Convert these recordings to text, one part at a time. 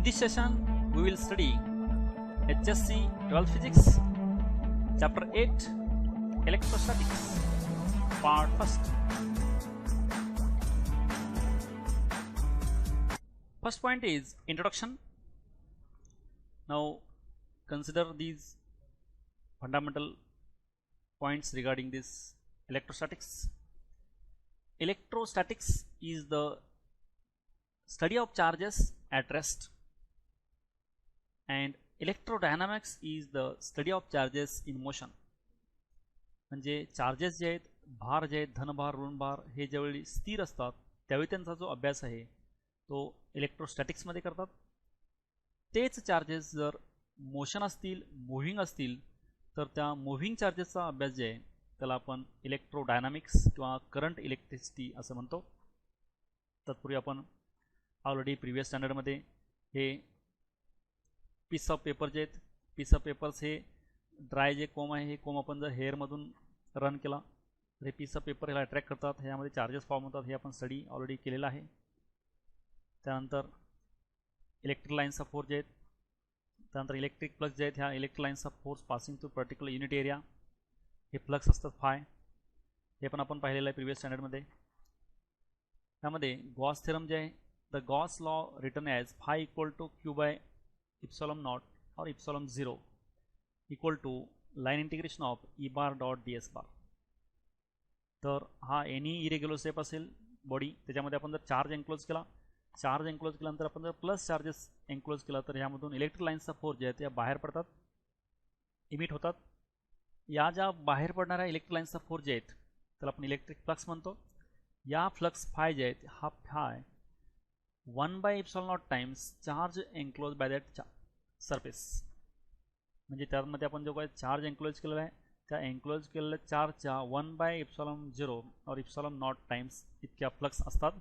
this session, we will study HSC 12 Physics, Chapter 8, Electrostatics, Part 1st. First point is introduction. Now consider these fundamental points regarding this electrostatics. Electrostatics is the study of charges at rest, and electrodynamics is the study of charges in motion. म्हणजे charges जे आहेत, भार जे आहेत, धनभार ऋणभार हे ज्यावेळी स्थिर असतात त्यावेळी त्यांचा जो अभ्यास आहे तो इलेक्ट्रोस्टॅटिक्समध्ये करतात. तेच चार्जेस जर मोशन असतील, मूव्हिंग असतील, तर त्या मूव्हिंग चार्जेसचा अभ्यास जे आहे त्याला आपण इलेक्ट्रोडायनामिक्स किंवा करंट इलेक्ट्रिसिटी असं म्हणतो. तत्पूर्वी आपण ऑलरेडी प्रिव्हियस स्टँडर्डमध्ये हे पीस ऑफ पेपर जे आहेत, पीस ऑफ पेपर्स हे ड्राय जे कोम आहे हे कोम आपण जर हेअरमधून रन केला तर हे पीस ऑफ पेपर ह्याला अट्रॅक्ट करतात, ह्यामध्ये चार्जेस फॉर्म होतात. हे आपण स्टडी ऑलरेडी केलेला आहे. त्यानंतर इलेक्ट्रिक लाईन्स ऑफ फोर्स जे आहेत, त्यानंतर इलेक्ट्रिक फ्लक्स जे आहेत, ह्या electric lines of force passing to particular unit area हे फ्लक्स असतात फाय. हे पण आपण पाहिलेलं आहे प्रिव्हियस स्टँडर्डमध्ये. त्यामध्ये गॉस थेरम जे आहे, the Gauss law written as phi equal to Q by epsilon naught और epsilon 0 equal to line integration of E bar dot D S bar. तर हा एनी इरेग्युलर शेप असेल बॉडी, त्याच्यामध्ये आपण जर चार्ज एन्क्लोज केला, चार्ज एन्क्लोज केल्यानंतर आपण जर प्लस चार्जेस एन्क्लोज केला तर ह्यामधून इलेक्ट्रिक लाईन्सचा फोर्स जे आहेत त्या बाहेर पडतात, इमिट होतात. या ज्या बाहेर पडणाऱ्या इलेक्ट्रिक लाईन्सचा फोर्स जे आहेत त्याला आपण इलेक्ट्रिक फ्लक्स म्हणतो. या फ्लक्स फाय जे आहेत हा phi 1/ε0 times charge enclose by that surface. म्हणजे त्यामध्ये आपण जो काही चार्ज एन्क्लोज केलेला आहे त्या एन्क्लोज केलेल्या चार्जच्या 1/ε0 और ε0 टाइम्स इतक्या फ्लक्स असतात.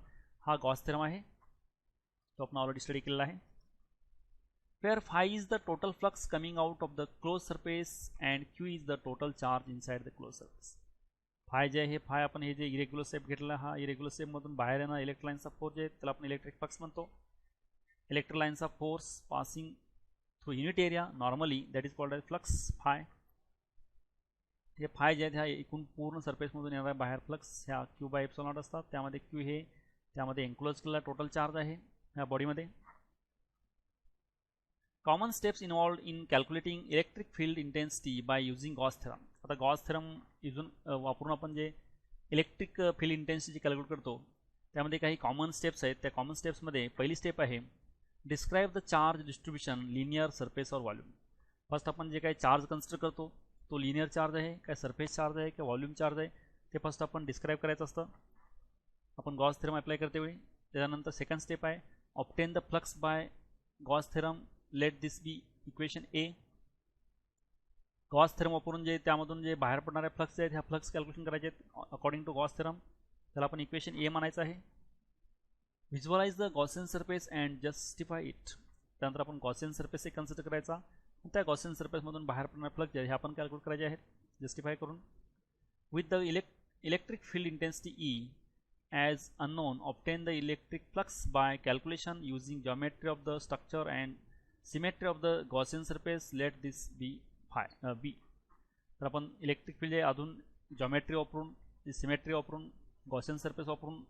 हा गॉस थेरम आहे, तो आपण ऑलरेडी स्टडी केलेला आहे. Where phi is the total flux coming out of the close surface and Q is the total charge inside the close surface. Phi जे आहे, फाय आपण हे जे इरेग्युलर शेप घेतलेला, हा इरेग्युलर शेपमधून बाहेर येणार इलेक्ट्रिक लाईन्स ऑफ फोर्स जे आहेत त्याला आपण इलेक्ट्रिक फ्लक्स म्हणतो. Electric lines of force passing through unit area normally that is called as flux phi. हे फाय जे आहेत ह्या एकूण पूर्ण सरफेसमधून येणाऱ्या बाहेर फ्लक्स ह्या क्यू बाय इप्सॉलॉन असतात. त्यामध्ये क्यू हे त्यामध्ये एन्क्लोज केलेला टोटल चार्ज आहे ह्या बॉडीमध्ये. Common steps involved in calculating electric field intensity by using Gauss theorem. आता गॉस थेरम वापरून आपण जे इलेक्ट्रिक फील्ड इंटेन्सिटी कॅल्क्युलेट करतो त्यामध्ये काही कॉमन स्टेप्स आहेत. त्या कॉमन स्टेप्समध्ये पहिली स्टेप आहे describe the charge distribution linear surface और वॉल्यूम. फर्स्ट आपण जे काही चार्ज कन्सिडर करतो तो लिनियर चार्ज आहे, काय सरफेस चार्ज आहे, काय व्हॉल्यूम चार्ज आहे, ते फर्स्ट आपण डिस्क्राईब करायचं असतं आपण गॉस थेरम अप्लाय करते वेळी. त्याच्यानंतर सेकंड स्टेप आहे obtain the flux by Gauss theorem, let this be equation A. Gauss theorem वापरून जे त्यामधून जे बाहेर पडणारे फ्लक्स आहेत ह्या फ्लक्स कॅल्क्युलेशन करायचे आहेत अकॉर्डिंग टू गॉस थेरम, त्याला आपण इक्वेशन ए म्हणायचं आहे. Visualise the Gaussian surface and justify it. त्यानंतर आपण गॉसियन सरफेस एक कन्सिडर करायचा, त्या गॉसियन सरफेसमधून बाहेर पडणारे फ्लक्स जे हे आपण कॅल्क्युलेट करायचे आहेत जस्टिफाय करून. With the electric field intensity E as unknown obtain the electric flux by calculation using geometry of the structure and symmetry of the Gaussian surface, let this be phi B. तर आपण electric field अजून geometry वापरून, symmetry वापरून, Gaussian surface वापरून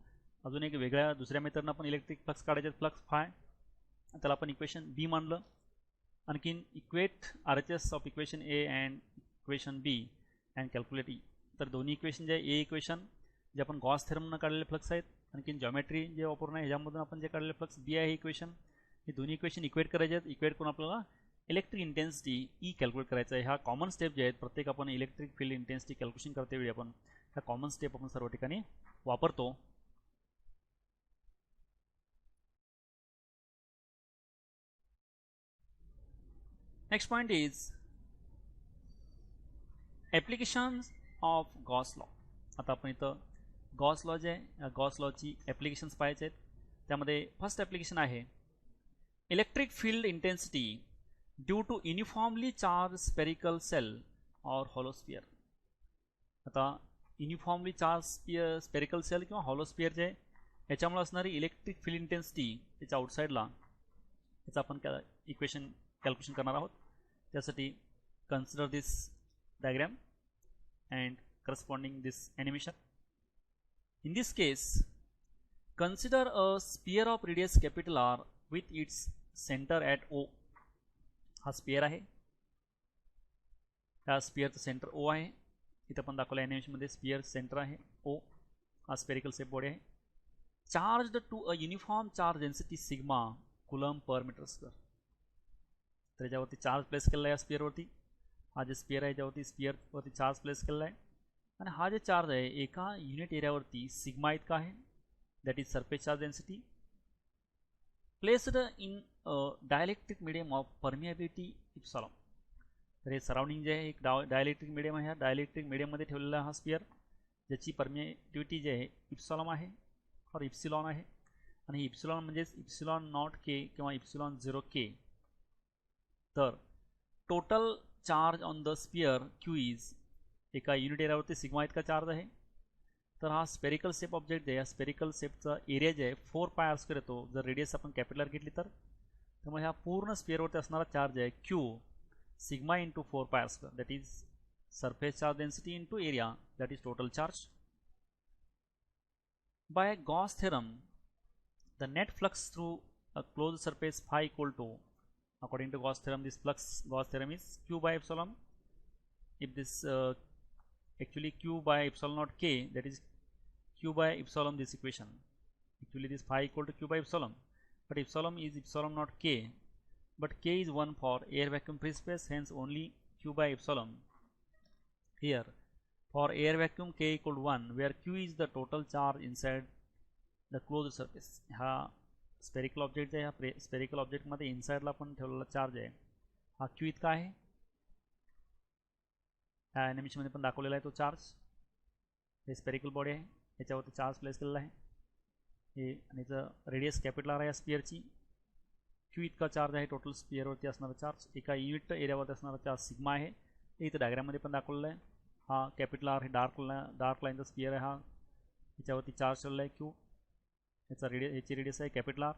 अजून एक वेगळ्या दुसऱ्या मेथडनं आपण इलेक्ट्रिक फ्लक्स काढायचे फ्लक्स फाय, त्याला आपण इक्वेशन बी मानलं. आणखीन equate R H S of equation A and equation B and calculate E. तर दोन्ही इक्वेशन जे आहे, ए इक्वेशन जे आपण गॉस थेरमनं काढलेले फ्लक्स आहेत, आणखीन जॉमेट्री जे वापरून आहे ह्याच्यामधून आपण जे काढलेले फ्लक्स बी आहे इक्वेशन, हे दोन्ही इक्वेशन इक्वेट करायचे आहेत. इक्वेट करून आपल्याला इलेक्ट्रिक इंटेन्सिटी ई कॅल्क्युलेट करायचं आहे. ह्या कॉमन स्टेप जे आहेत प्रत्येक आपण इलेक्ट्रिक फील्ड इंटेन्सिटी कॅल्क्युलेशन करते वेळी आपण ह्या कॉमन स्टेप आपण सर्व ठिकाणी वापरतो. Next point is applications of Gauss law. आता आपण इथं गॉस लॉ जे आहे गॉस लॉची ॲप्लिकेशन्स पाहायचे आहेत. त्यामध्ये फर्स्ट ॲप्लिकेशन आहे electric field intensity due to uniformly charge spherical shell और हॉलोस्फियर. आता युनिफॉर्मली चार्ज स्पेरिकल सेल किंवा हॉलोस्फियर जे आहे याच्यामुळे असणारी इलेक्ट्रिक फील्ड इंटेन्सिटी त्याच्या आउटसाईडला याचं आपण इक्वेशन कॅल्क्युलेशन करणार आहोत. त्यासाठी consider this diagram and corresponding this animation. In this case, consider a sphere of radius capital R with its center at O. हा स्पियर आहे, ह्या स्पियरचं सेंटर O आहे. इथं पण दाखवलं एनिमेशन मध्ये स्पियर सेंटर आहे O. हा स्पेरिकल शेप बॉडी आहे. Charged to a uniform charge density sigma coulomb per metre square. तर याच्यावरती चार्ज प्लेस केलेला आहे या स्पियरवरती. हा जे स्पियर आहे याच्यावरती स्पियरवरती चार्ज प्लेस केलेला आहे आणि हा जे चार्ज आहे एका युनिट एरियावरती सिग्मा इतका आहे, that is surface charge density, placed in dielectric medium of permeability epsilon. तर हे सराउंडिंग जे आहे एक डायलेक्ट्रिक मीडियम आहे, ह्या डायलेक्ट्रिक मीडियममध्ये ठेवलेला हा स्पियर ज्याची परमिएबिलिटी जे आहे इप्सिलॉन आहे और इप्सिलॉन आहे आणि इप्सिलॉन म्हणजेच इप्सिलॉन नॉट के किंवा इप्सिलॉन 0 के. तर total charge on the sphere Q is एका युनिट एरियावरती सिग्मा इतका चार्ज आहे. तर हा स्पेरिकल शेप ऑब्जेक्ट आहे, या स्पेरिकल शेपचा एरिया जे आहे 4πr² येतो जर रेडियस आपण कॅपिटल घेतली तर. त्यामुळे ह्या पूर्ण स्पियरवरती असणारा चार्ज आहे Q sigma into 4πr², that is surface charge density into area, that is total charge. By Gauss theorem the net flux through a closed surface phi equal to, according to Gauss theorem, this flux Gauss theorem is q by epsilon. If this actually q by epsilon not k, that is q by epsilon, this equation actually this phi equal to q by epsilon, but epsilon is epsilon not k, but k is 1 for air vacuum free space, hence only q by epsilon. Here for air vacuum k equal to 1, where q is the total charge inside the closed surface. हा spherical object आहे, ह्या spherical ऑब्जेक्टमध्ये इनसाइडला पण ठेवलेला charge आहे, हा Q इतका आहे. ह्या ॲनिमेशनमध्ये पण दाखवलेला आहे तो चार्ज. हे स्पेरिकल बॉडी आहे, याच्यावरती चार्ज प्लेस केलेला आहे. हे आणि याचं रेडियस कॅपिटल आर आहे या स्पियरची. क्यू इतका चार्ज आहे टोटल स्पियरवरती असणारा चार्ज. एका युनिट एरियावरती असणारा चार्ज सिग्मा आहे, हे इथं डायग्राममध्ये पण दाखवलेलं आहे. हा कॅपिटल आर हे डार्क लाईनचा स्पियर आहे, हा याच्यावरती चार्ज ठेवलेला आहे क्यू. याचा याची रेडियस आहे capital R.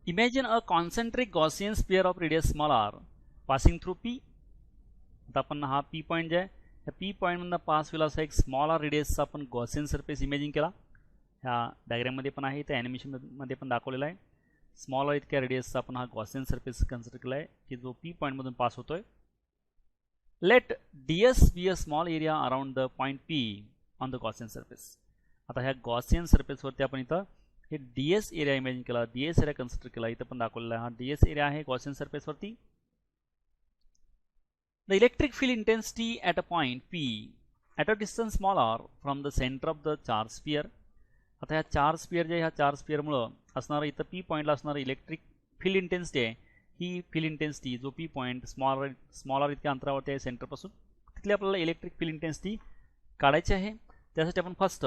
Imagine a concentric Gaussian sphere of radius small r passing through P. आता आपण हा P पॉईंट जे आहे ह्या P पॉईंटमधून पास होईल असा एक स्मॉल आर रेडियसचा आपण गॉसियन सरफेस इमेजिन केला. ह्या डायग्राममध्ये पण आहे, त्या ॲनिमेशनमध्ये पण दाखवलेला आहे. स्मॉल आर इतक्या रेडियसचा आपण हा गॉसियन सरफेस कन्सिडर केला आहे की जो P पॉईंटमधून पास होतोय. Let ds be a small area around the point P on the Gaussian surface. आता ह्या गॉसियन सरफेसवरती आपण इथं हे ds एरिया इमेजिन केला, ds एरिया कन्सिडर केला. इथं पण दाखवलेला आहे हा ds एरिया आहे गॉसियन सरफेसवरती. The electric field intensity at a point P at a distance small r from the centre of the charge sphere. आता ह्या चार्ज स्पियर जे ह्या चार्ज स्पियरमुळं असणारं इथं P पॉईंटला असणारं इलेक्ट्रिक फील्ड इंटेन्सिटी आहे, ही फील्ड इंटेन्सिटी जो P पॉईंट स्मॉल आर इतक्या अंतरावरती आहे सेंटरपासून, तिथली आपल्याला इलेक्ट्रिक फील्ड इंटेन्सिटी काढायची आहे. त्यासाठी आपण first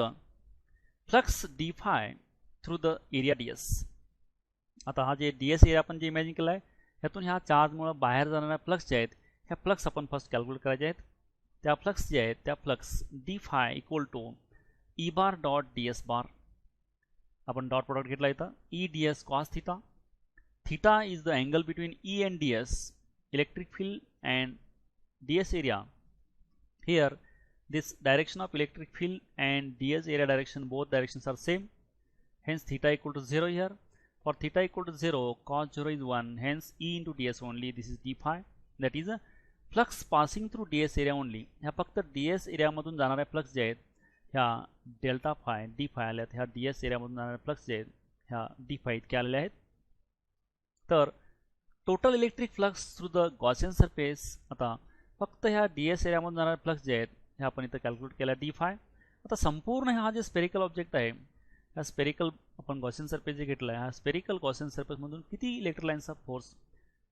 flux D five through the area ds. आता हा जे ds एरिया आपण जे इमॅजिन केला आहे ह्यातून ह्या चार्जमुळं बाहेर जाणाऱ्या फ्लक्स जे आहेत ह्या फ्लक्स आपण फर्स्ट कॅल्क्युलेट करायचे आहेत. त्या फ्लक्स जे आहेत त्या flux D phi equal to E bar dot ds bar. आपण डॉट प्रोडक्ट घेतला इथं E ds cos theta. Theta is the angle between E and ds, electric field and ds area. Here this direction of electric field and ds area direction, both directions are same, hence theta equal to 0 here. For theta equal to 0, cos 0 is 1, hence E into ds only, this is d phi, that is a flux passing through ds area only. ह्या फक्त ds area मधून जाणाऱ्या flux जे आहेत ह्या delta five D five आल्या आहेत, ह्या ds area मधून जाणाऱ्या फ्लक्स जे आहेत ह्या डी फाय इतके आलेले आहेत. तर total electric flux through the Gaussian surface, आता फक्त ह्या ds area मधून जाणारे फ्लक्स जे आहेत हे आपण इथं कॅल्क्युलेट केला डी फाय. आता संपूर्ण हा जे स्पेरिकल ऑब्जेक्ट आहे ह्या स्पेरिकल आपण गॉसियन सरफेस जे घेतला आहे ह्या स्पेरिकल गॉसियन सरफेसमधून किती इलेक्ट्रिक लाईन्सचा फोर्स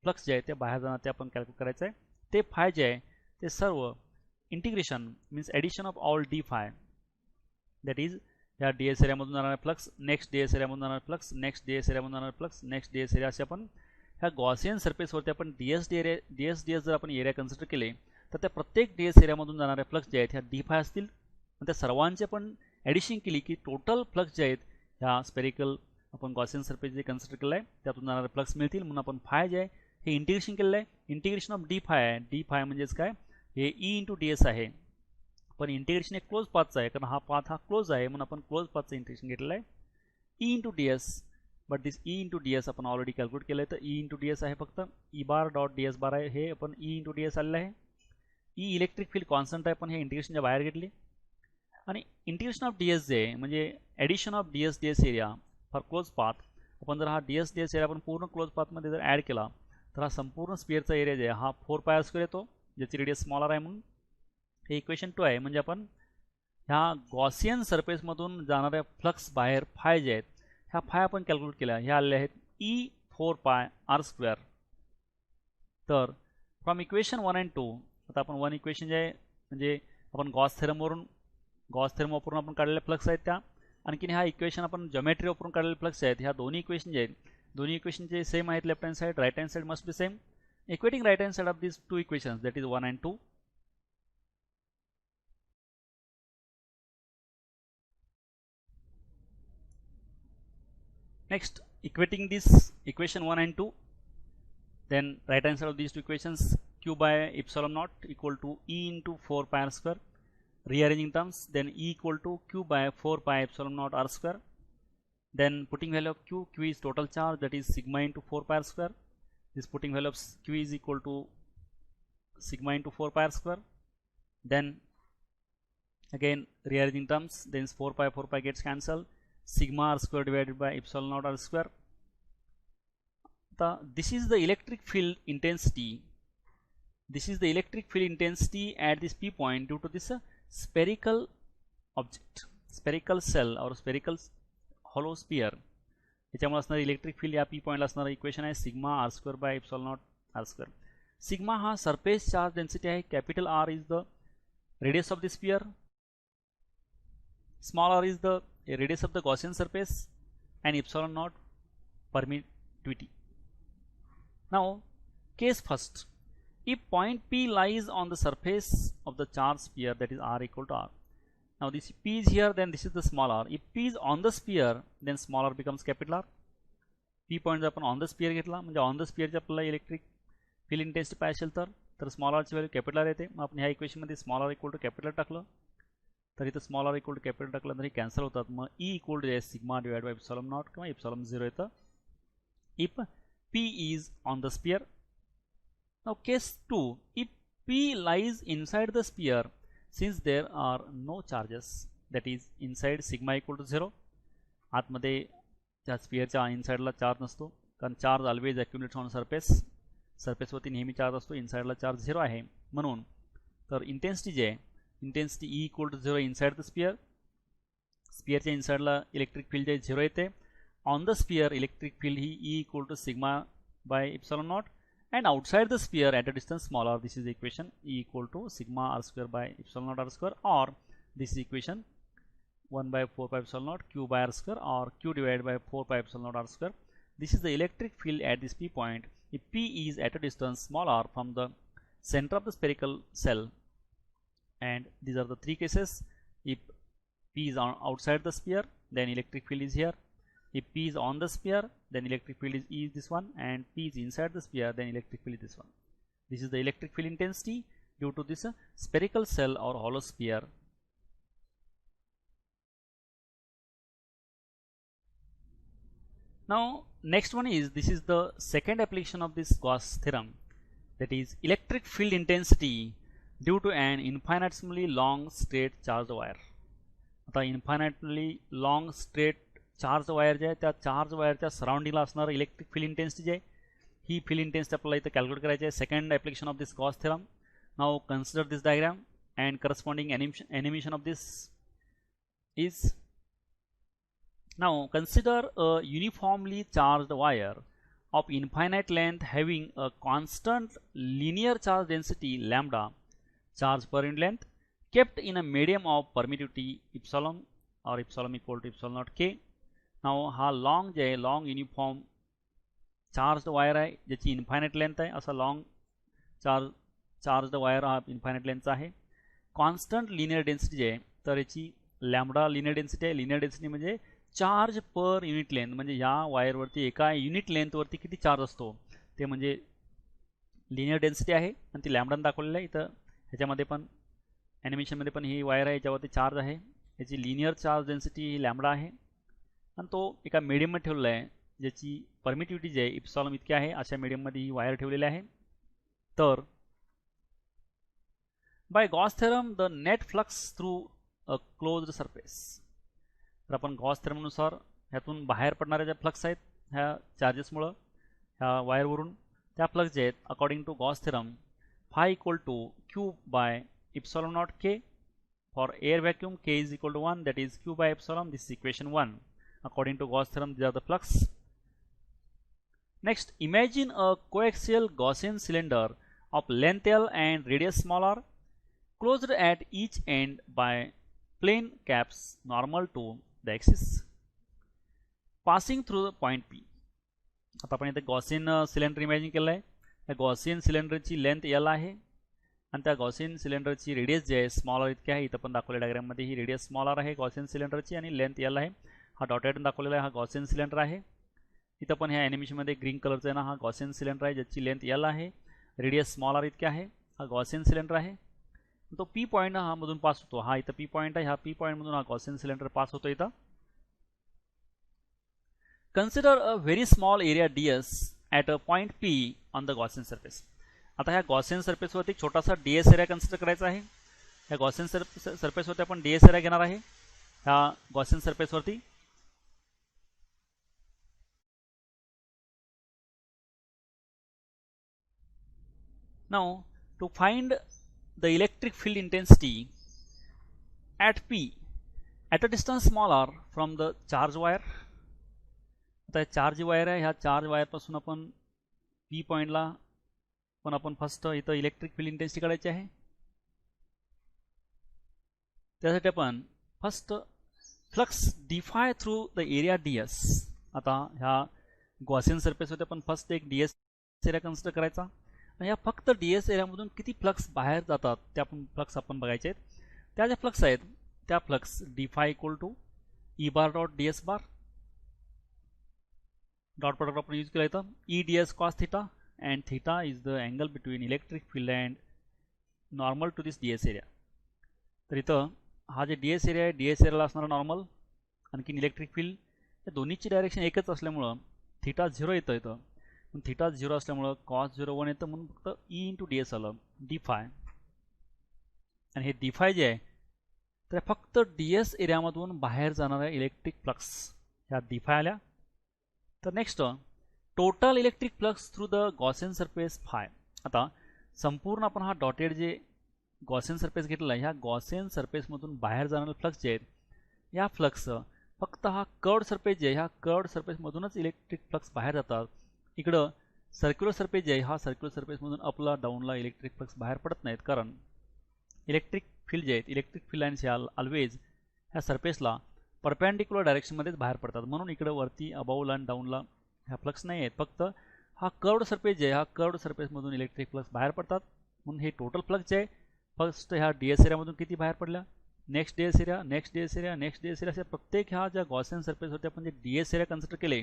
फ्लक्स जे आहे ते बाहेर जाणार ते आपण कॅल्क्युलेट करायचं आहे. ते फाय जे आहे ते सर्व integration means addition of all D five, that is ह्या ds area मधून जाणारे फ्लक्स, नेक्स्ट ds area मधून जाणारे फ्लक्स, नेक्स्ट ds area मधून जाणारे फ्लक्स, नेक्स्ट ds area, असे आपण ह्या गॉसियन सरफेसवरती आपण ds जर आपण एरिया कन्सिडर केले तर त्या प्रत्येक ds एरियामधून जाणारे फ्लक्स जे आहेत ह्या d फाय असतील. त्या सर्वांचे पण ॲडिशन केली की टोटल फ्लक्स जे आहेत ह्या स्पेरिकल आपण गॉसियन सरफेस जे कन्सिडर केलं आहे त्यातून जाणारे फ्लक्स मिळतील. म्हणून आपण फाय जे आहे हे इंटिग्रेशन केलेलं आहे. इंटिग्रेशन ऑफ d फाय आहे. d फाय म्हणजेच काय, हे e इंटू ds आहे. पण इंटिग्रेशन एक क्लोज पाथचा आहे कारण हा पाथ हा क्लोज आहे म्हणून आपण क्लोज पाथचं इंटिग्रेशन घेतलेलं आहे. e into ds, but this e into ds आपण ऑलरेडी कॅल्क्युलेट केलं आहे. तर e इंटू ds आहे फक्त e बार डॉट ds बार आहे, हे आपण e इंटू ds आलेलं आहे. e इलेक्ट्रिक फील्ड कॉन्स्टंट आहे पण हे इंटिग्रेशनच्या बाहेर घेतली. आणि इंटिग्रेशन ऑफ ds जे म्हणजे addition of ds area for close path. आपण जर हा ds एरिया आपण पूर्ण क्लोज पाथमध्ये जर ॲड केला तर हा संपूर्ण स्पिअरचा एरिया जे आहे हा 4πr² येतो, ज्याची रेडियस स्मॉलर आहे म्हणून. हे इक्वेशन 2 आहे. म्हणजे आपण ह्या गॉसियन सरफेसमधून जाणाऱ्या फ्लक्स बाहेर फाय जे आहेत ह्या फाय आपण कॅल्क्युलेट केल्या, ह्या आलेल्या आहेत E4πr². तर फ्रॉम इक्वेशन 1 and 2 आता आपण 1 इक्वेशन जे आहे म्हणजे आपण गॉस थेरम वापरून आपण काढलेले फ्लक्स आहेत त्या, आणखीन ह्या इक्वेशन आपण जॉमेट्री वापरून काढलेले फ्लक्स आहेत. ह्या दोन्ही इक्वेशन जे आहेत दोन्ही इक्वेशनचे सेम आहेत. Left hand side, right hand side must be same. Equating right hand side of this two equations that is 1 and 2. Next, equating this equation 1 and 2, then right hand side of these two equations, q by epsilon naught equal to e into 4πr². Rearranging terms, then e equal to q by 4 pi epsilon naught r². Then putting value of q is total charge, that is sigma into 4πr². This putting value of q is equal to sigma into 4πr². Then again rearranging terms, then 4 pi gets cancelled. Sigma r² divided by epsilon naught r². This is the electric field intensity. This is the electric field intensity at this p point due to this spherical object, spherical cell or spherical hollow sphere. याच्यामुळे असणारी electric field या p पॉइंटला असणारा equation आहे sigma r² by epsilon naught r². Sigma हा surface charge density आहे. Capital R is the radius of the sphere, small r is the radius of the Gaussian surface, and epsilon naught permittivity. Now case first, if point P lies on the surface of the charged sphere, that is r equal to r. Now this P is here, then this is the small r. If P is on the sphere, then small r becomes capital R. P point जर आपण on the sphere घेतला म्हणजे on the स्पियरची आपल्याला electric field intensity पाहिजे असेल तर small आरची value capital R येते. मग आपण ह्या इक्वेशनमध्ये small R equal to capital टाकलं तर इथं small R equal to capital टाकलं तरी कॅन्सल होतात. मग E equal to sigma divide by epsilon naught किंवा एप्सिलॉन 0 येतं if P is on the sphere. Now case 2, if P lies inside the sphere, since there are no charges, that is inside sigma equal to 0. आतमध्ये त्या स्पियरच्या इनसाइडला charge नसतो कारण charge always ॲक्युमुलेट्स on सरफेसवरती नेहमी charge असतो. इनसाइडला charge 0 आहे म्हणून तर intensity जे आहे intensity E equal to 0 inside the sphere. स्पियरच्या इनसाइडला इलेक्ट्रिक फील्ड जे 0 येते. On the sphere electric field ही E equal to sigma by epsilon naught, and outside the sphere at a distance small r, this is the equation E equal to sigma r² by epsilon naught r², or this is equation 1 by 4 pi epsilon naught q by r² or q divided by 4 pi epsilon naught r². This is the electric field at this P point if P is at a distance small r from the center of the spherical cell. And these are the three cases. If P is outside the sphere, then electric field is here. If P is on the sphere, then electric field is E is this one, and P is inside the sphere, then electric field is this one. This is the electric field intensity due to this spherical cell or hollow sphere. Now next one is, this is the second application of this Gauss theorem, that is electric field intensity due to an infinitesimally long straight charged wire. आता infinitely long straight charge wire जे आहे त्या charge वायरच्या सराउंडिंगला असणारं electric field intensity जे आहे ही field intensity आपल्याला इथं कॅल्क्युलेट करायची आहे. Second application of this Gauss theorem. Now consider this diagram and corresponding animation of this is. Now consider a uniformly charged wire of infinite length having a constant linear charge density lambda charge per unit length kept in a medium of permittivity epsilon or epsilon equal to epsilon naught k. Now हा long जे आहे long uniform charged wire आहे ज्याची infinite length आहे, असा long charged wire हा infinite लेंथचा आहे. Constant linear density जे आहे तर याची लॅम्बडा लिनियर डेन्सिटी आहे. लिनियर डेन्सिटी म्हणजे चार्ज पर युनिट लेंथ, म्हणजे या वायरवरती एका युनिट लेंथवरती किती चार्ज असतो ते म्हणजे लिनियर डेन्सिटी आहे आणि ती लॅम्बडाने दाखवलेलं आहे. इथं ह्याच्यामध्ये पण ॲनिमेशनमध्ये पण ही वायर आहे याच्यावरती चार्ज आहे, याची लिनियर चार्ज डेन्सिटी ही लॅम्बडा आहे आणि तो एका मीडियममध्ये ठेवलेला आहे ज्याची परमिटिव्हिटी जी आहे इप्सॉलम इतकी आहे. अशा मीडियममध्ये ही वायर ठेवलेली आहे. तर by Gauss theorem the net flux through a closed surface, तर आपण गॉस थेरमनुसार ह्यातून बाहेर पडणाऱ्या ज्या फ्लक्स आहेत ह्या चार्जेसमुळं ह्या वायरवरून, त्या फ्लक्स जे आहेत according to Gauss theorem phi equal to Q by epsilon naught के. For air vacuum k is equal to 1, that is q by epsilon. This is equation 1. According to Gauss theorem, these are the flux. Next, imagine a coaxial Gaussian cylinder of length L and radius small r, closed at each end by plane caps normal to the axis, passing through the point P. आता आपण इथे Gaussian cylinder imagine केलं आहे. त्या Gaussian सिलेंडरची length L आहे आणि त्या गॉसियन सिलेंडरची रेडियस जी आहे स्मॉल आर इतकी आहे. इथं पण दाखवल्या डायग्राममध्ये ही रेडियस स्मॉल आर आहे गॉसियन सिलेंडरची आणि लेंथ L आहे. हा डॉटेड दाखवलेला आहे, हा गॉसियन सिलेंडर आहे. इथं पण ह्या ॲनिमेशनमध्ये ग्रीन कलरचा आहे ना, हा गॉसियन सिलेंडर आहे ज्याची लेंथ L आहे, रेडियस स्मॉल आर इतकी आहे. हा गॉसियन सिलेंडर आहे. तो पी पॉईंट हा मधून पास होतो. हा इथं पी पॉईंट आहे, हा पी पॉईंटमधून हा गॉसियन सिलेंडर पास होतो इथं. Consider a very small area ds at a point P on the Gaussian surface. आता ह्या गॉसियन सरफेसवरती छोटासा ds एरिया कन्सिडर करायचा आहे. ह्या गॉसियन सरफेसवरती आपण ds एरिया घेणार आहे ह्या गॉसियन सरफेसवरती. Now to find the electric field intensity at P at a distance small r from the charge wire. आता चार्ज वायर आहे, ह्या चार्ज वायरपासून आपण P पॉईंटला पण आपण फर्स्ट इथं इलेक्ट्रिक फील्ड इंटेन्सिटी काढायची आहे. त्यासाठी आपण first flux d phi through the area ds. आता ह्या गॉसियन सरफेसवरती आपण फर्स्ट एक ds एरिया कन्सिडर करायचा आणि ह्या फक्त ds एरियामधून किती फ्लक्स बाहेर जातात त्या फ्लक्स आपण बघायचे आहेत. त्या ज्या फ्लक्स आहेत त्या flux d phi equal to E bar dot ds bar. Dot product आपण यूज केला इथं E ds cos theta and theta is the angle between electric field and normal to this ds area. तर इथं हा जे ds area आहे ds एरियाला असणारा normal आणखीन इलेक्ट्रिक फील्ड या दोन्हीची डायरेक्शन एकच असल्यामुळं थिटा 0 येतं इथं. पण थिटा 0 असल्यामुळं कॉस 0 1 येतं म्हणून फक्त ई इंटू ds आलं डी फाय. आणि हे डी फाय जे आहे तर फक्त ds एरियामधून बाहेर जाणाऱ्या इलेक्ट्रिक फ्लक्स ह्या डी फाय आल्या. तर next total electric flux through the Gaussian surface five. आता संपूर्ण आपण हा डॉटेड जे गॉसियन सरफेस घेतलेला आहे ह्या गॉसियन सरफेसमधून बाहेर जाणारे फ्लक्स जे आहेत या फ्लक्स फक्त हा कर्व्ड सरफेस जे आहे ह्या कर्व्ड सरफेसमधूनच इलेक्ट्रिक फ्लक्स बाहेर जातात. इकडं सर्क्युलर सरफेस जे आहे हा सर्क्युलर सरफेसमधून अपला डाऊनला इलेक्ट्रिक फ्लक्स बाहेर पडत नाहीत, कारण इलेक्ट्रिक फील्ड जे आहेत इलेक्ट्रिक फील्ड लाईन्स ह्या ऑलवेज ह्या सरफेसला परपेंडिक्युलर डायरेक्शनमध्येच बाहेर पडतात. म्हणून इकडं वरती अबाऊला आणि डाऊनला ह्या फ्लक्स नाही आहेत. फक्त हा कर्व्ड सरफेस जे आहे ह्या कर्व्ड सरफेसमधून इलेक्ट्रिक फ्लक्स बाहेर पडतात. म्हणून हे टोटल फ्लक्स जे आहे फर्स्ट ह्या ds एरियामधून किती बाहेर पडल्या, next ds area, next ds area, next ds area, असे प्रत्येक ह्या ज्या गॉसियन सरफेसवरती आपण जे ds एरिया कन्सिडर केले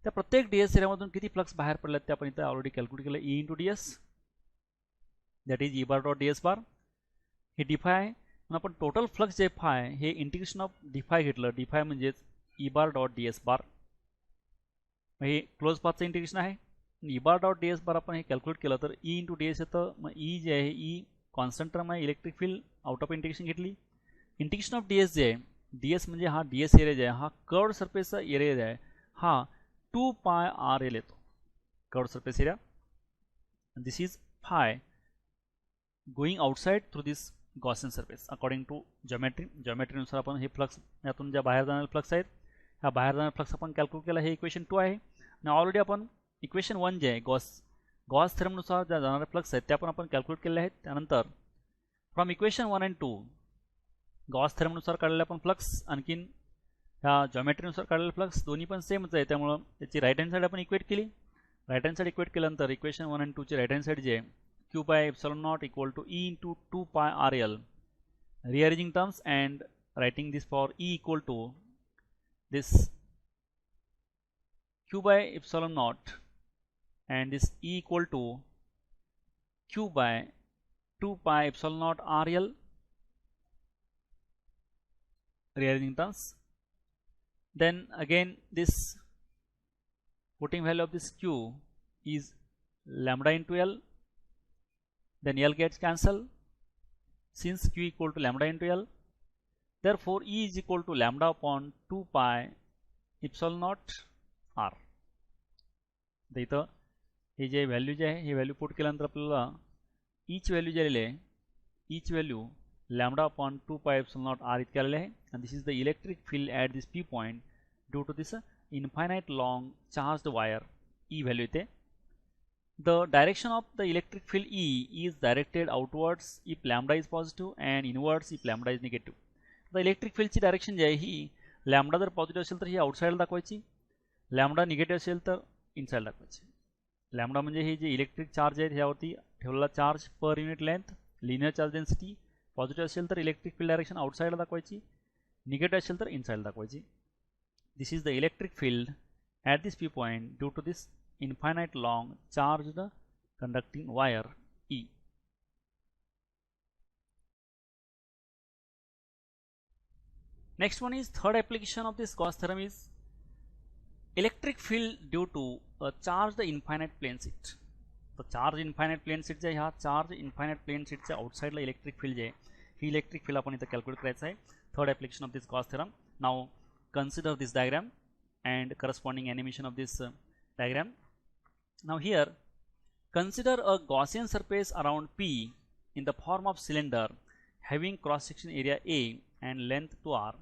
त्या प्रत्येक ds एरियामधून किती फ्लक्स बाहेर पडल्यात ते आपण इथं ऑलरेडी कॅल्क्युलेट केलं. E into ds that is E bar dot ds बार. हे डिफाय आहे म्हणून आपण टोटल फ्लक्स जे फाय हे इंटिग्रेशन ऑफ डिफाय घेतलं. डिफाय म्हणजेच ई बार डॉट ds बार. हे क्लोज पाथचं इंटिग्रेशन आहे. E bar dot ds bar आपण हे कॅल्क्युलेट केलं तर ई इंटू ds येतं. मग ई जे आहे ई कॉन्स्टंट टर्म आहे, electric field out of integration घेतली. इंटिग्रेशन ऑफ ds जे आहे ds म्हणजे हा ds एरिया जे आहे हा कर्व्ड सरफेसचा एरिया जे आहे हा 2 पाय आर एल येतो curved surface area. This is phi going outside through this Gaussian surface according to जॉमेट्रीनुसार आपण हे फ्लक्स यातून ज्या बाहेर जाणारे फ्लक्स आहेत ह्या बाहेर जाणारे फ्लक्स आपण कॅल्क्युलेट केला. हे इक्वेशन 2 आहे आणि ऑलरेडी आपण इक्वेशन 1 जे आहे गॉस थेरमनुसार ज्या जाणारे फ्लक्स आहेत त्या पण आपण कॅल्क्युलेट केले आहेत. त्यानंतर फ्रॉम इक्वेशन 1 and 2 गॉस थेरमनुसार काढलेले आपण फ्लक्स आणखीन ह्या जॉमेट्रीनुसार काढलेले फ्लक्स दोन्ही पण सेमच आहे, त्यामुळं त्याची राईट हँड साईड आपण इक्वेट केली राईट हँड साईड इक्वेट केल्यानंतर इक्वेशन 1 आणि 2 चे राईट हँड साईड जे q by epsilon naught equal to E into 2 pi RL, rearranging terms and writing this for E equal to this q by epsilon naught and this E equal to q by 2 pi epsilon naught RL, rearranging terms. Then again this putting value of this q is lambda into L, then L gets cancelled since q equal to lambda into L. Therefore E is equal to lambda upon 2 pi epsilon naught R. तर इथं हे जे value जे आहे हे value put केल्यानंतर आपल्याला each value जे आलेले आहे each value lambda upon 2 pi epsilon not R इतके आलेले आहे आणि this is the electric field at this P point due to this infinite long charged wire E value येते. The direction of the electric field E is directed outwards if lambda is positive and inwards if lambda is negative. The electric field ची direction जी आहे ही lambda जर positive असेल तर ही आउटसाइडला दाखवायची, lambda negative असेल तर inside दाखवायची. लॅम्बडा म्हणजे हे जे इलेक्ट्रिक चार्ज आहेत ह्यावरती ठेवलेला charge per unit length, linear charge density. Positive असेल तर इलेक्ट्रिक फील्ड डायरेक्शन आउटसाइडला दाखवायची, निगेटिव्ह असेल तर इनसाइड दाखवायची. This is the electric field at this P point due to this infinite long charged conducting wire E. Next one is third application of this Gauss theorem is electric field due to a charged infinite plane sheet. तो charge infinite plain sheet जे ह्या charge infinite plain शीटच्या आउटसाइडला electric field जे आहे ही electric field आपण इथं calculate करायचं आहे. Third application of this Gauss theorem. Now consider this diagram and corresponding animation of this diagram. Now here consider a Gaussian surface around P in the form of cylinder having cross section area A and length 2r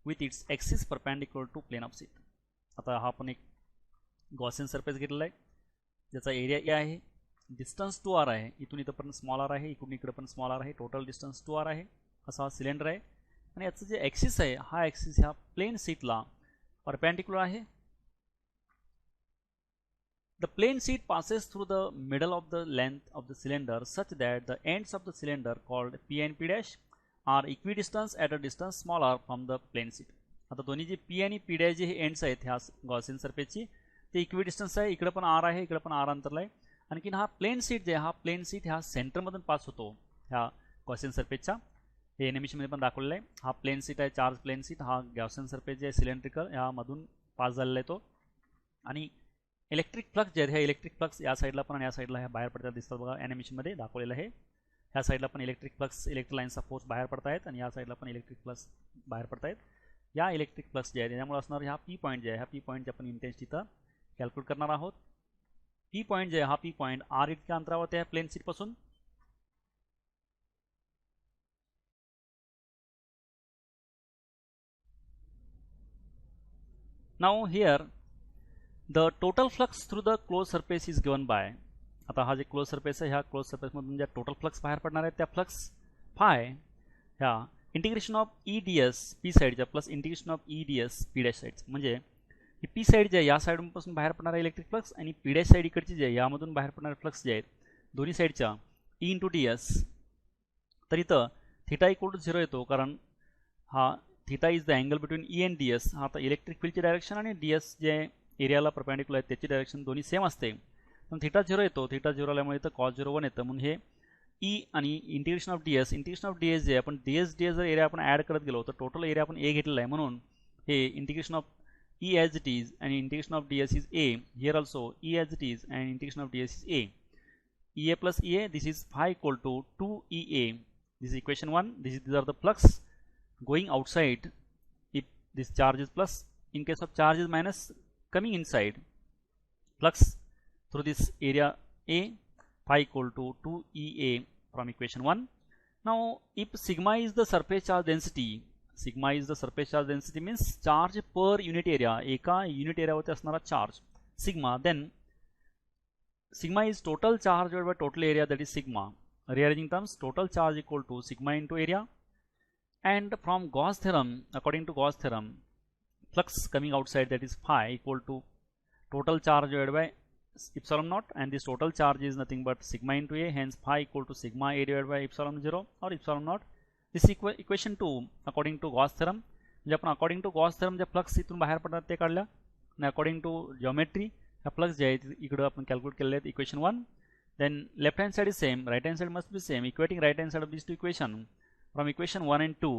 with its axis perpendicular to plane of sheet. आता हा आपण एक Gaussian surface घेतलेला आहे ज्याचा area A आहे, distance 2r आहे, इथून इथपर्यंत स्मॉल r आहे, इकडून इकडे पण स्मॉल r आहे, टोटल डिस्टन्स 2r आहे. असा हा सिलेंडर आहे आणि याचं जे ॲक्सिस आहे हा ॲक्सिस ह्या प्लेन शीटला परपेंडिक्युलर आहे. The plane sheet passes through the middle of the length of the cylinder such that the ends of the cylinder called P and P dash are equidistant at a distance smaller from the plane sheet. आता दोन्ही जे P आणि P dash जे ends आहेत ह्या Gaussian सरफेसची ते equidistance आहे, इकडे पण R आहे, इकडे पण R अंतरला आहे. आणखीन हा प्लेन शीट जे हा प्लेन शीट ह्या सेंटरमधून पास होतो ह्या गॉसियन सरफेसच्या. हे एनिमेशनमध्ये पण दाखवलेलं आहे. हा प्लेन शीट आहे, चार्ज प्लेन शीट, हा गॉसियन सरफेस जे आहे सिलेंड्रिकल ह्यामधून पास झालेला आहे तो. आणि इलेक्ट्रिक फ्लक्स जे आहेत ह्या इलेक्ट्रिक फ्लक्स या साईडला पण आणि या साईडला ह्या बाहेर पडतात दिसतात बघा ॲनिमेशनमध्ये दाखवलेलं आहे. ह्या साईडला पण इलेक्ट्रिक फ्लक्स इलेक्ट्रोलाइन्सचा फोर्स बाहेर पडत आहेत आणि या साईडला पण इलेक्ट्रिक फ्लक्स बाहेर पडत आहेत. या इलेक्ट्रिक फ्लक्स जे आहे त्यामुळे असणार ह्या पी पॉईंट जे आहे ह्या पी पॉईंटची आपण इंटेन्सिटी इथं कॅल्क्युलेट करणार आहोत. पी पॉईंट जे आहे हा पी पॉईंट आर इतक्या अंतरावरती आहे प्लेन शीटपासून. Now here the total flux through the closed surface is given by, आता हा जे क्लोज सरफेस आहे ह्या क्लोज सरफेसमधून ज्या टोटल फ्लक्स बाहेर पडणार आहेत त्या फ्लक्स फाय ह्या integration of E D S P साईडच्या plus integration of E D S P dash साईडचं. म्हणजे ही पी साईड जे आहे या साईडपासून बाहेर पडणारा इलेक्ट्रिक फ्लक्स आणि पी डॅश साईड इकडची जे आहे यामधून बाहेर पडणारे फ्लक्स जे आहेत दोन्ही साईडच्या ई इंटू डी एस. तर इथं थिटा इक्वल टू 0 येतो कारण हा theta is the angle between E and D S. हा आता इलेक्ट्रिक फील्डची डायरेक्शन आणि डी एस जे एरियाला परपेंडिक्युलर आहे त्याची डायरेक्शन दोन्ही सेम असते. पण थिटा 0 येतो, थिटा 0 आल्यामुळे इथं कॉस 0 1 येतं. म्हणून हे ई आणि इंटिग्रेशन ऑफ डी एस जे आपण डी एस जर एरिया आपण ॲड करत गेलो तर टोटल एरिया आपण ए घेतलेला आहे. म्हणून हे integration of E as it is आणि integration of D S is A. Here also E as it is and integration of D S is A. E A plus E A, this is phi equal to 2 E A. This is equation 1. these are the flux going outside if this charge is plus. In case of charge is minus coming inside, flux through this area A, phi equal to 2 EA from equation 1. Now if sigma is the surface charge density, sigma is the surface charge density means charge per unit area, एका unit area वरती असणारा charge sigma, then sigma is total charge divided by total area, that is sigma. Rearranging terms, total charge equal to sigma into area. And from Gauss theorem, according to Gauss theorem, flux coming outside, that is phi equal to total charge divided by epsilon naught, and this total charge is nothing but sigma into A, hence phi equal to sigma A divided by epsilon 0 or epsilon naught. This equation 2 according to Gauss theorem. म्हणजे आपण according to Gauss theorem जे flux इथून बाहेर पडतात ते काढल्या, आणि according to geometry ह्या फ्लक्स जे आहेत इकडं आपण कॅल्क्युलेट केलेले आहेत equation 1. Then left hand side is same, right hand side must be same. Equating right hand side of these two equation from equation 1 and 2,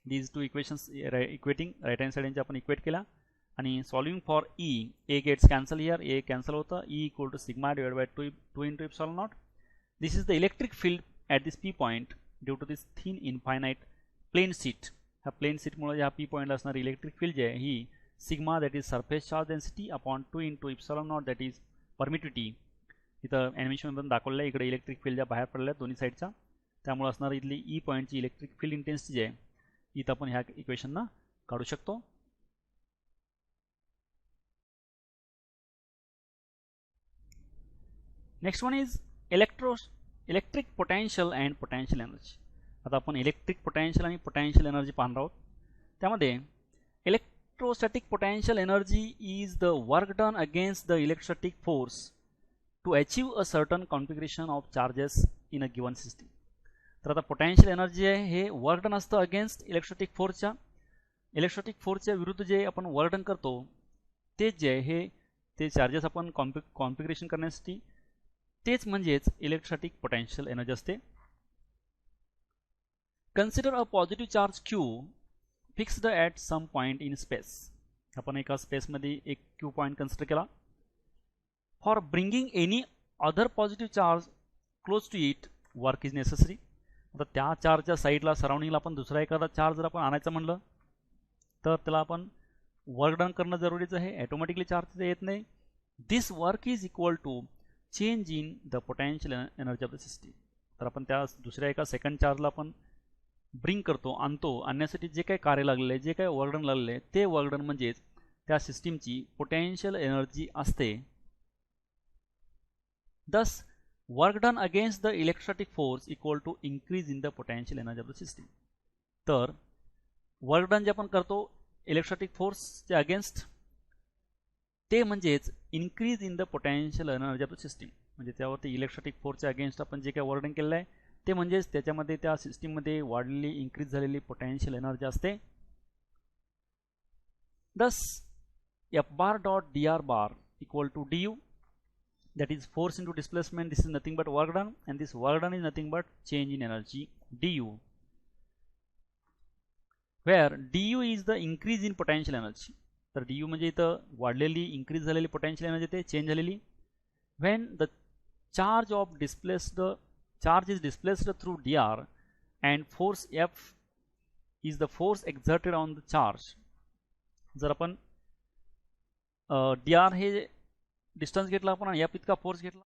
these two equations equating right hand side यांचे आपण equate केला, आणि solving for E, A gets cancel here, A cancel होतं, E equal to sigma divided by 2 into epsilon naught. This is the electric field at this P point due to this thin infinite plane sheet. ह्या plane सीटमुळे ह्या P पॉईंटला असणारी electric field जी आहे ही sigma that is surface charge density upon 2 into epsilon naught that is permittivity. इथं ॲनिमेशनमध्ये दाखवलेलं आहे, इकडे इलेक्ट्रिक फील्ड ज्या बाहेर पडल्या दोन्ही साईडच्या, त्यामुळे असणारी इथली E पॉईंटची इलेक्ट्रिक फील्ड इंटेन्सिटी जी आहे इथं आपण ह्या इक्वेशनना काढू शकतो. Next one is electric potential and potential energy. आता आपण इलेक्ट्रिक पोटेन्शियल आणि पोटेन्शियल एनर्जी पाहणार आहोत. त्यामध्ये electrostatic potential energy is the work done against the electrostatic force to achieve a certain configuration of charges in a given system. तर आता potential energy आहे हे वर्क डन असतं अगेन्स्ट इलेक्ट्रोस्टॅटिक फोर्सच्या विरुद्ध जे आपण वर्क डन करतो तेच जे आहे हे ते चार्जेस आपण कॉन्फिगरेशन करण्यासाठी, तेच म्हणजेच इलेक्ट्रोस्टॅटिक पोटेन्शियल एनर्जी असते. Consider a positive charge Q fixed at some point in space. आपण एका स्पेसमध्ये एक Q पॉईंट कन्सिडर केला. For bringing any other positive charge close to it, work is necessary. आता त्या चार्जच्या साईडला सराउंडिंगला आपण दुसरा एखादा चार्ज जर आपण आणायचं म्हणलं तर त्याला आपण वर्क डन करणं जरुरीचं आहे, ॲटोमॅटिकली चार्ज येत नाही. This work is equal to change in the potential energy of the system. तर आपण त्या दुसऱ्या एका सेकंड चार्जला आपण ब्रिंग करतो, आणण्यासाठी जे काही कार्य लागलेलं आहे, जे काही वर्कडन लागलेलं आहे ते वर्कडन म्हणजेच त्या सिस्टीमची पोटेन्शियल एनर्जी असते. Thus work done against the electrostatic force equal to increase in the potential energy of the system. तर वर्क डन जे आपण करतो इलेक्ट्रोस्टॅटिक फोर्सच्या अगेन्स्ट ते म्हणजेच increase in the potential energy of the system. म्हणजे त्यावरती इलेक्ट्रोस्टॅटिक फोर्सच्या अगेन्स्ट आपण जे काही वर्क डन केलेलं आहे ते म्हणजेच त्याच्यामध्ये त्या सिस्टीममध्ये वाढलेली इन्क्रीज झालेली पोटेन्शियल एनर्जी असते. Thus F bar dot D R bar equal to D U that is force into displacement. This is nothing but work done and this work done is nothing but change in energy D U, where D U is the increase in potential energy. तर D U म्हणजे इथं वाढलेली increase झालेली potential energy ते change झालेली. When the charge is displaced through dr and force F is the force exerted on the charge. जर आपण dr हे डिस्टन्स घेतला आपण F इतका फोर्स घेतला